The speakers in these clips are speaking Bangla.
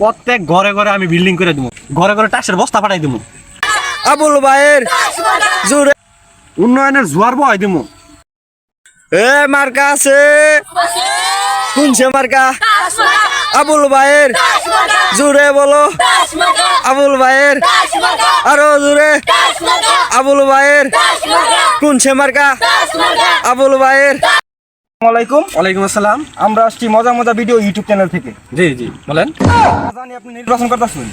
প্রত্যেক ঘরে ঘরে আমি বিল্ডিং করে দেবো, ঘরে ঘরে টাসের বস্তা পাঠাই দেবো, আবুল ভাইয়ের জোরে উন্নয়নের জোয়ার বয় দেবো। এ মার্কা আছে কোনছে মার্কা? আবুল ভাইয়ের জোরে বলো, আবুল ভাইয়ের আরো জোরে, আবুল ভাইয়ের কোনছে মার্কা? আবুল ভাইয়ের। ওয়ালাইকুম আসসালাম। আমরা আসছি মজা মজা ভিডিও ইউটিউব চ্যানেল থেকে। জি জি বলেন। জানি আপনি নির্বাচন করতেছেন,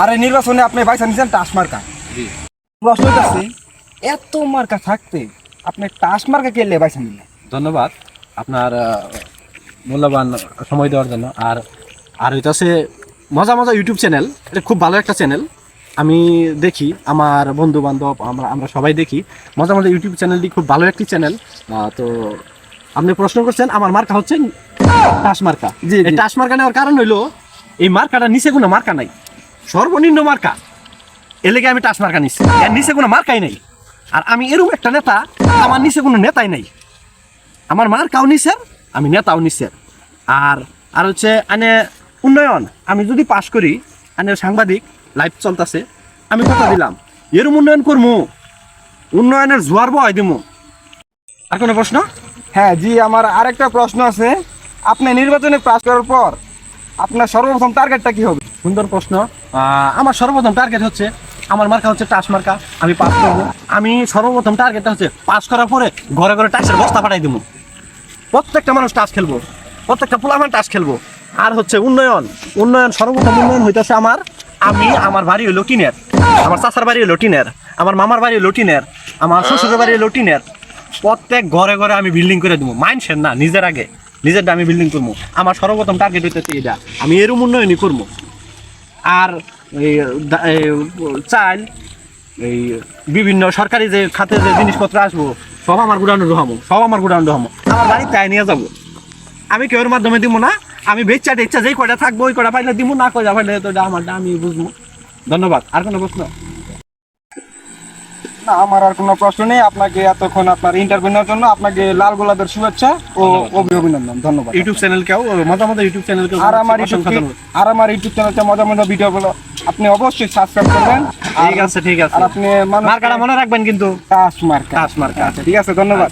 আর এই নির্বাচনে আপনি বাইসা নিয়েছেন টাস মার্কা। প্রশ্ন হচ্ছে এত মার্কা থাকতে আপনি টাস মার্কা কেলে বাইসা নিলেন? ধন্যবাদ আপনার মূল্যবান সময় দেওয়ার জন্য। আর আর হইতাছে মজা মজা ইউটিউব চ্যানেল, এটা খুব ভালো একটা চ্যানেল। আমি দেখি, আমার বন্ধু বান্ধব আমরা সবাই দেখি। মজা মজা ইউটিউব চ্যানেলটি খুব ভালো একটি চ্যানেল। তো আপনি প্রশ্ন করছেন, আমার মার্কা হচ্ছে টাস মার্কা। এই টাস মার্কা নেওয়ার কারণ হইলো এই মার্কাটা নিচে কোনো মার্কা নাই, সর্বনিম্ন মার্কা। এর লেগে আমি টাস মার্কা নিচ্ছি, এর নিচে কোনো মার্কাই নাই। আর আমি এরকম একটা নেতা, আমার নিচে কোনো নেতাই নাই। আমার মার্কাও নিচের, আমি নেতাও নিচের। আর আর হচ্ছে আনে উন্নয়ন, আমি যদি পাস করি, আনে সাংবাদিক লাইভ চলতেছে, আমি কথা দিলাম এরম উন্নয়ন করবো, উন্নয়নের জোয়ার বয় দিমু। আর কোনো প্রশ্ন? হ্যাঁ জি, আমার আরেকটা প্রশ্ন আছে। আপনি নির্বাচনে পাস করার পর আপনার সর্বপ্রথম টার্গেটটা কি হবে? সুন্দর প্রশ্ন। আমার সর্বপ্রথম টার্গেট হচ্ছে, আমার মার্কা হচ্ছে টাস মার্কা, আমি পাস করবো। আমি সর্বপ্রথম টার্গেটটা হচ্ছে পাস করার পরে ঘরে ঘরে টাসের বস্তা পাঠাই দেবো, প্রত্যেকটা মানুষ টাস খেলবো, প্রত্যেকটা পোলামান টাস খেলবো। আর হচ্ছে উন্নয়ন, উন্নয়ন সর্বপ্রথম উন্নয়ন হইতেছে আমার বাড়ি হলো টিনের, আমার চাচার বাড়ি হলো টিনের, আমার মামার বাড়ি হলো টিনের, আমার শ্বশুরের বাড়ি হলো টিনের। প্রত্যেক ঘরে ঘরে আমি বিল্ডিং করে দেবো, মাইন্ডসেট না, নিজের আগে নিজেরটা আমি বিল্ডিং করবো। আমার সর্বপ্রথম টার্গেট হইতেছে এটা, আমি এরম উন্নয়নই করবো। আর এই চাল, এই বিভিন্ন সরকারি যে খাতে যে জিনিসপত্র আসবো, সব আমার গুডাউনে ঢোকাবো, আমার বাড়িতে নিয়ে যাবো। আমি কেউর মাধ্যমে দিব না, আমি বেচ্চা টেচ্চা যেই কয়টা থাকবো ওই কয়টা পাইলে দিব, না কয়টা পাইলে তো আমারটা আমি বুঝবো। ধন্যবাদ। আর কোনো প্রশ্ন? না, আমার আর কোনো প্রশ্ন নেই। আপনাকে এতক্ষণ আপনার ইন্টারভিউ নেওয়ার জন্য আপনাকে লাল গোলাপের শুভেচ্ছা ও অভিনন্দন। ধন্যবাদ। ইউটিউব চ্যানেলকেও, মজা মজা ইউটিউব চ্যানেলকেও, আর আমার ইউটিউব চ্যানেলটা মজা মজা ভিডিওগুলো আপনি অবশ্যই সাবস্ক্রাইব করবেন। ঠিক আছে। আর আপনি মার্কাটা মনে রাখবেন কিন্তু, টাস মার্কা। টাস মার্কা। আচ্ছা, ঠিক আছে, ধন্যবাদ।